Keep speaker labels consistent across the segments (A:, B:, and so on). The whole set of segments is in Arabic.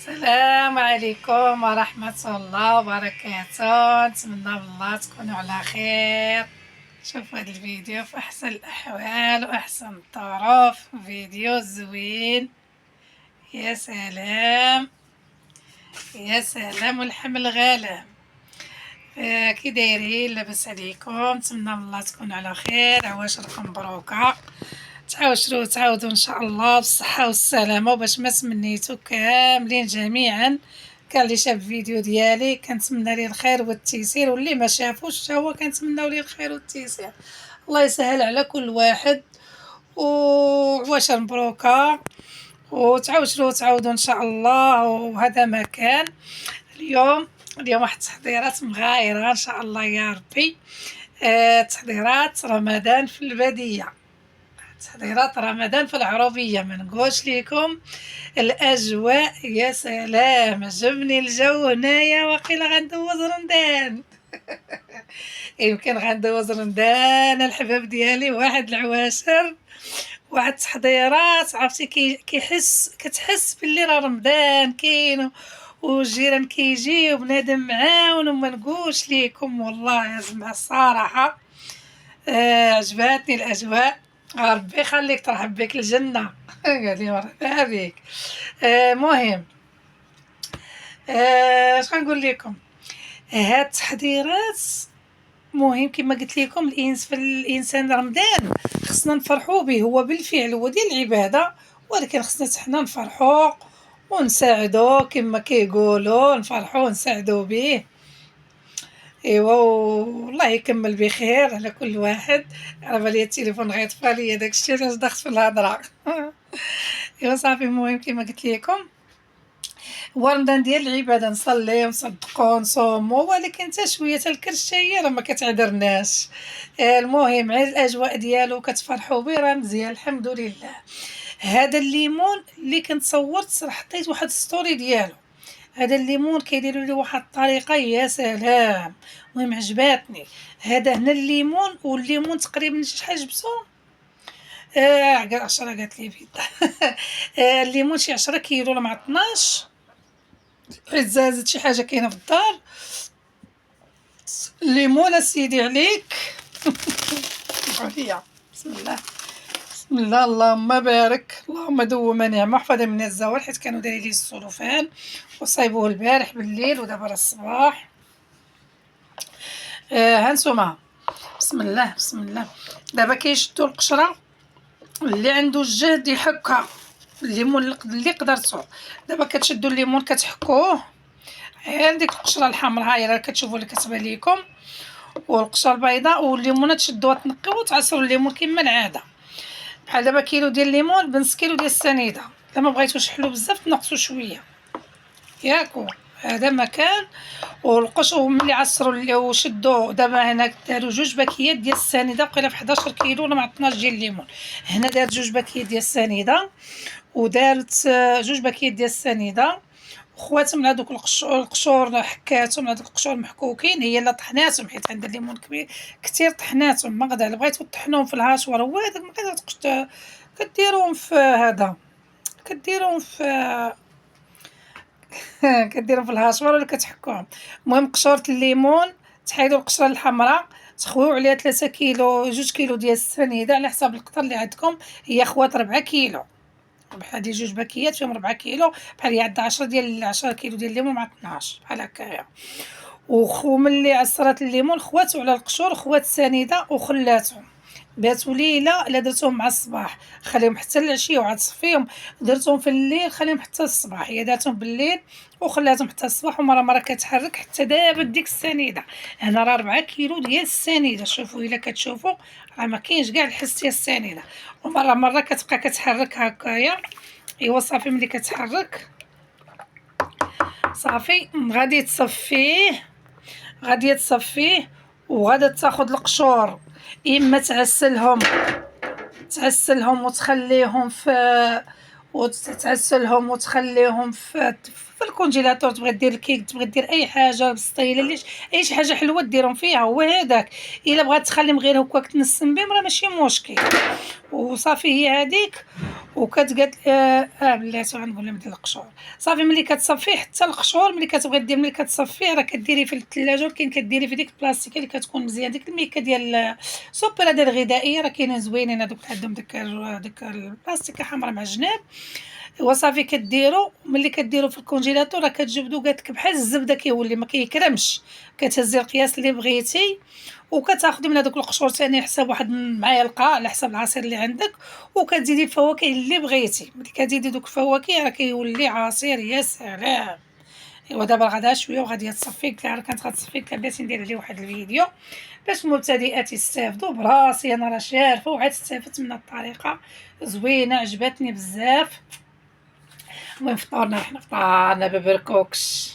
A: السلام عليكم ورحمة الله وبركاته. نتمنى من الله تكونوا على خير. شوفوا هذا الفيديو في احسن الاحوال واحسن الظروف، فيديو زوين. يا سلام يا سلام، والحمل غالب. كي دايرين؟ لاباس عليكم؟ نتمنى من الله تكونوا على خير، عواشركم مبروكه، تعاودوا ان شاء الله بالصحه والسلامه، وباش ما تمنيتو كاملين جميعا. كان اللي شاف الفيديو ديالي كنتمنى ليه الخير والتيسير، واللي ما شافوش حتى هو كنتمناو ليه الخير والتيسير. الله يسهل على كل واحد، وعواشر مبروكه، تعاودوا ان شاء الله. وهذا ما كان اليوم واحد التحضيرات مغايره ان شاء الله يا ربي. تحضيرات رمضان في الباديه، تحضيرات رمضان في العربية. ما نقولش لكم الأجواء يا سلام، عجبني الجو هنايا، وقيلا غندوز رمضان. يمكن غندوز رمضان الحباب ديالي، واحد العواشر، واحد التحضيرات. عرفتي كتحس باللي راه رمضان كاين، والجيران كيجيو بنادم معاون. وما نقولش لكم والله يا جماعة الصراحة، عجباتني الأجواء. ربي يخليك، ترحب بك الجنة. قال لي مرحبا بك. مهم، اش غنقول لكم؟ هاد التحضيرات مهم كما قلت لكم. الانسان رمضان خصنا نفرحوا به، هو بالفعل هو ديال العباده، ولكن خصنا حنا نفرحوا ونساعدوا كما كيقولوا، نفرحوا ونساعدوا به. ايوا، والله يكمل بخير على كل واحد. على بالي التليفون غيطفى ليا، داكشي علاش دخلت في الهضره. ايوا صافي. المهم كما قلت لكم، هو رمضان ديال العباده، نصلي ونصدقوا ونصوموا، ولكن حتى شويه الكرشه هي راه ما كتعذرناش. المهم على الاجواء ديالو كتفرحوا به، راه مزيان الحمد لله. هذا الليمون اللي كنت صورت، راه حطيت واحد ستوري ديالو. هذا الليمون كيديروا ليه واحد الطريقه يا سلام، المهم عجباتني. هذا هنا الليمون، والليمون تقريبا شحال جبتو؟ 10 قالت لي بيض. الليمون شي 10 كيلو ولا مع 12، حيت زازت شي حاجه كاينه في الدار. الليمون سيدي عليك. عليا. بسم الله بسم الله، اللهم بارك، اللهم دوم نعمه، وحفظها من الزوال، حيت كانوا دايرين لي السلوفان وصايبوه البارح بالليل ودابا راه الصباح. هانتوما، بسم الله بسم الله. دابا كيشدوا القشره، اللي عنده الجهد يحكها. الليمون اللي قدرتو، دابا كتشدوا الليمون كتحكوه. عندك القشره الحمراء هي راه كتشوفوا اللي كتبان ليكم، والقشره البيضاء، والليمونه تشدوها تنقيو وتعصروا الليمون كما العاده. بحال دابا كيلو ديال الليمون بنص كيلو ديال السنيده. الا ما بغيتوش حلو بزاف تنقصوا شويه ياكو. هذا مكان. والقشر ملي عصروا وشدوا، دابا هنا داروا 2 باكيات ديال السنيده، بقينا في 11 كيلو ولا مع 12 ديال الليمون. هنا دارت 2 باكيات ديال السنيده، ودارت 2 باكيات ديال السنيده. خواتهم من هذوك القشور حكاتهم، هذوك القشور محكوكين، هي اللي طحناتهم، حيت عندها الليمون كبير كثير طحناتهم. ما غدا بغيتو طحنوهم في الهاشوار، هو هذاك ما كتقدرش كديروهم في هذا، كديروهم في كديرهم في الهاشوار ولا كتحكوهم. المهم قشوره الليمون تحيدوا القشره الحمراء، تخويو عليها 3 كيلو 2 كيلو ديال السنيده على حساب القطر اللي عندكم. هي خوات 4 كيلو، بحال هادي 2 باكيات فيهم 4 كيلو، بحال هي عندها 10 كيلو ديال الليمون مع 12 بحال هكايا. ملي عصرات الليمون خواتو على القشور، خوات السنيده وخلاتهم باتوا ليله. الا درتهم مع الصباح خليهم حتى العشيه وعاد صفيهم، درتهم في الليل خليهم حتى الصباح. هي دارتهم بالليل وخلاتهم حتى الصباح، ومره كتحرك حتى دابا ديك السنيده. هنا راه 4 كيلو ديال السنيده. شوفوا الا كتشوفوا راه ما كاينش كاع الحس ديال السنيده، ومره كتبقى كتحرك هكايا. ايوا صافي، ملي كتحرك صافي غادي تصفيه وغادا تاخذ القشور. اما تعسلهم وتخليهم في الكونجيلاتور. تبغي دير الكيك، تبغي دير اي حاجه بالسطيله، ليش اي شي حاجه حلوه ديرهم فيها، هو هذاك. الا بغات تخليهم غير هكاك تنسم بهم راه ماشي مشكل. وصافي هي هذيك. وكتقاد بلاتي غنقول لهم ديال القشور. صافي ملي كتصفيه حتى القشور ملي كتبغي دير ملي كتصفيه راه كديريه في الثلاجه، ولكن كديريه في ديك البلاستيكه اللي كتكون مزيان، ديك الميكه ديال السوبر هذا الغذائيه راه كاينين زوينين هذوك عندهم ديك البلاستيكه حمراء مع الجناب. وصافي كديرو ملي كديرو في الكونجيلاتور راه كتجبدو قالت لك بحال الزبده، كيولي ما كيكرمش. كتهزي القياس اللي بغيتي وكتاخدي من هذوك القشور ثاني حساب واحد معلقه على حساب العصير اللي عندك، وكتزيدي الفواكه اللي بغيتي. ملي كتزيدي دوك الفواكه راه كيولي عصير يا سلام. ايوا دابا غدا شويه وغادي تصفي، قلت لها راه كانت غتصفي، قلت لها بلاتي ندير عليه واحد الفيديو باش المبتدئات يستافدوا براسي، انا راه شارفه وعاد استفدت من الطريقه زوينه عجبتني بزاف. المهم فطارنا ببركوكش.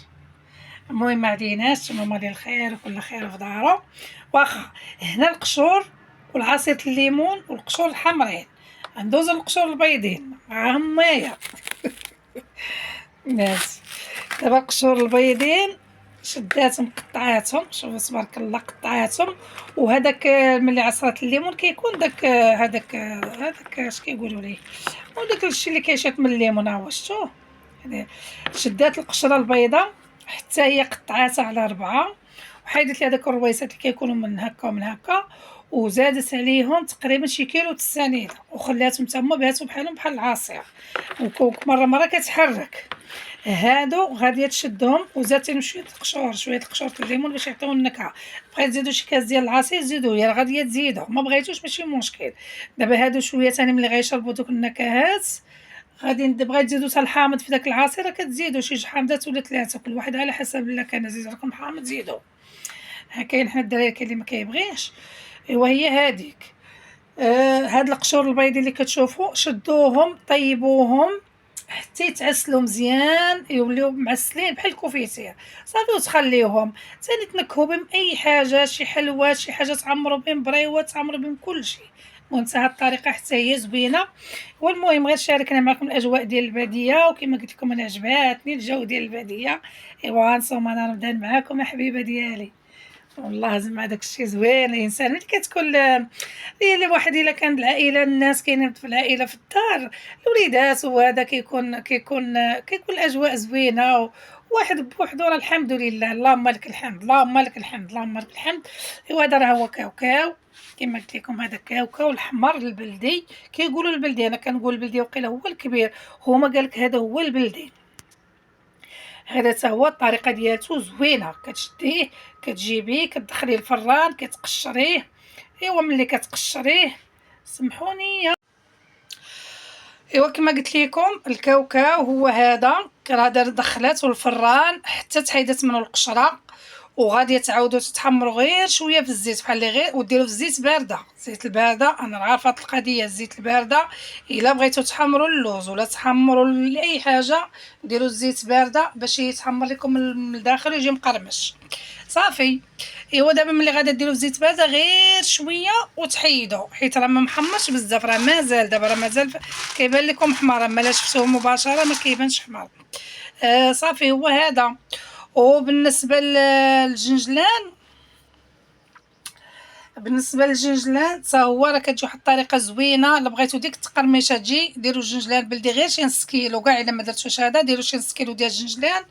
A: المهم ما عديناش، ماما ديال الخير وكل خير في دارو. واخا هنا القشور والعصير الليمون والقشور الحمرين، ندوزو القشور البيضين معاهم مايه. ناس دابا القشور البيضين شداتهم قطعاتهم، شوفوا تبارك الله قطعاتهم. وهذاك ملي عصرت الليمون كيكون داك هذاك اش كيقولوا ليه، وداك الشيء اللي كيشات من الليمون ها هو شفتوه. شدات القشره البيضاء حتى هي قطعاتها على 4، وحيدت لي هذاك الرويسات اللي كيكونوا من هكا ومن هكا، وزادت عليهم تقريبا شي كيلو السنيده، وخلاتهم تما باتوا بحالهم بحال العصير. مره كتحرك. هادو غادي تشدهم وزادت لهم شويه القشور الليمون باش يعطيو النكهه. بغيت تزيدوا شي كاس ديال العصير زيدوا، يا غادي تزيدوا ما بغيتوش ماشي مشكل. دابا هادو شويه ثاني ملي غيشربوا دوك النكهات غادي بغيت تزيدوا حتى الحامض في داك العصير راه كتزيدوا شي حامضات ولا 3 كل واحد على حسب. الا كان زيد لكم حامض زيدوا، كاين حنا الدراري كاين اللي ما كيبغيش. ايوا هي هذيك. هاد القشور البيض اللي كتشوفوا شدوهم طيبوهم حتى يتعسلوا مزيان، يوليو معسلين بحال الكوفيتير. صافي وتخليوهم ثاني تنكهوا بهم اي حاجه، شي حلوات شي حاجه تعمروا بهم بريوات تعمروا بهم كلشي. المهم هاد الطريقه حتى هي زوينه. والمهم غير شاركنا معكم الاجواء ديال الباديه، وكما قلت لكم انا عجباتني الجو ديال الباديه. ايوا نصوم انا رمضان معاكم حبيبه ديالي. والله زعما داك الشيء زوين. الانسان ملي كتكون هي واحد الا كان العائله الناس كاينين في العائله في الدار الوليدات وهذا كيكون الاجواء زوينه، واحد بوحدو راه الحمد لله. اللهم لك الحمد اللهم لك الحمد اللهم لك الحمد. ايوا هذا راه هو كاوكاو كما قلت لكم، هذا كاوكاو الحمر البلدي. كيقولوا البلدي، انا كنقول البلدي وقيله هو الكبير، هما قالك هذا هو البلدي. هذا حتى هو الطريقه ديالته زوينه. كتشديه كتجيبيه كتدخليه الفران كتقشريه. ايوا ملي كتقشريه سمحوني. ايوا كما قلت لكم الكاوكاو هو هذا دخلته الفران حتى تحيدت منه القشره، وغادي تعاودوا تتحمروا غير شويه في الزيت بحال اللي غير، وديروا في الزيت بارده. الزيت البارده انا عارفه هاد القضيه. الزيت البارده الا بغيتوا تحمروا اللوز ولا تحمروا اي حاجه ديروا الزيت بارده باش يتحمر لكم من الداخل ويجي مقرمش. صافي. ايوا دابا ملي غادي ديروا في زيت بارده غير شويه وتحيدوا، حيت راه ما محمرش بزاف، راه مازال دابا راه مازال كيبان لكم حمار، اما لا شفتوه مباشره ما كيبانش حمار. صافي هو هذا. وبالنسبه للجنجلان حتى هو راه كتجي واحد الطريقه زوينه. الا بغيتو ديك التقرميشه تجي ديروا الجنجلان بلدي غير شي نص كيلو كاع. الا ما درتوش هذا ديروا شي نص كيلو ديال الجنجلان.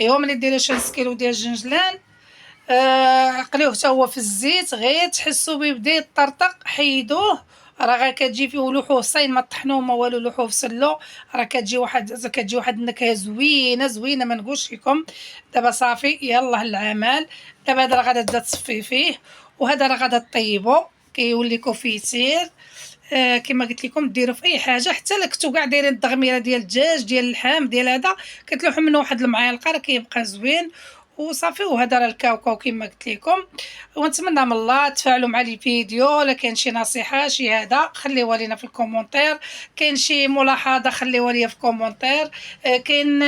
A: ايوا ملي ديروا شي نص كيلو ديال الجنجلان عقليوه حتى هو في الزيت غير تحسوا به بدا يطرطق حيدوه. راه غير كتجي فيه لحوه صين ما طحنوه ما والو، لحوه فسلو. راه كتجي واحد النكهه زوينه ما نقولش لكم. دابا صافي يلاه العمل. دابا هذا راه غادا تبدا تصفي فيه، وهذا راه غادا طيبو كيولي كوفيتير. كما قلت لكم ديروا في اي حاجه، حتى الا كنتو كاع دايرين التغميره ديال الدجاج ديال اللحم ديال هذا كتلوحوا منه واحد المعالقه راه كيبقى زوين. وصافي. وهذا راه الكاوكاو كما قلت لكم. ونتمنى من الله تفاعلوا مع الفيديو. لا كاين شي نصيحه شي هذا خليوها لينا في الكومونتير، كاين شي ملاحظه خليوها ليا في الكومونتير. كاين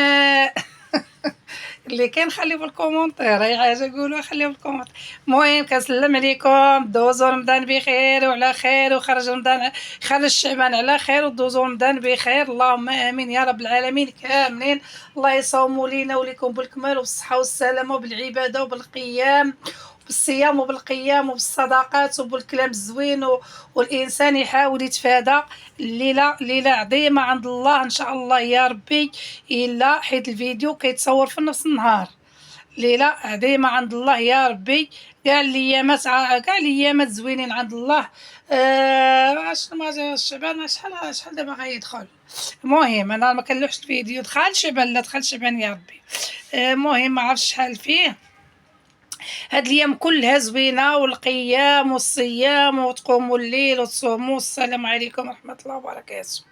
A: اللي كاين خليه في الكومونتير، اي حاجه قولوا خليها في الكومونتير. المهم كنسلم عليكم، دوزوا رمضان بخير وعلى خير، وخرج رمضان خرج شعبان على خير، ودوزوا رمضان بخير اللهم امين يا رب العالمين كاملين. الله يصوموا لينا وليكم بالكمال وبالصحه والسلامه وبالعباده وبالقيام بالصيام وبالقيام وبالصدقات وبالكلام الزوين والانسان يحاول يتفادى. الليله عظيمه عند الله ان شاء الله يا ربي، الا حيت الفيديو كيتصور في نفس النهار. ليلة عظيمة عند الله يا ربي. كاع الايامات زوينين عند الله. ما شعبان شحال دابا غيدخل. المهم انا ما كنلوحش الفيديو، دخل شعبان لا دخل شعبان يا ربي. المهم ما عرفتش شحال فيه. هاد الايام كلها زوينه، والقيام والصيام وتقوموا الليل وتصوموا. السلام عليكم ورحمه الله وبركاته.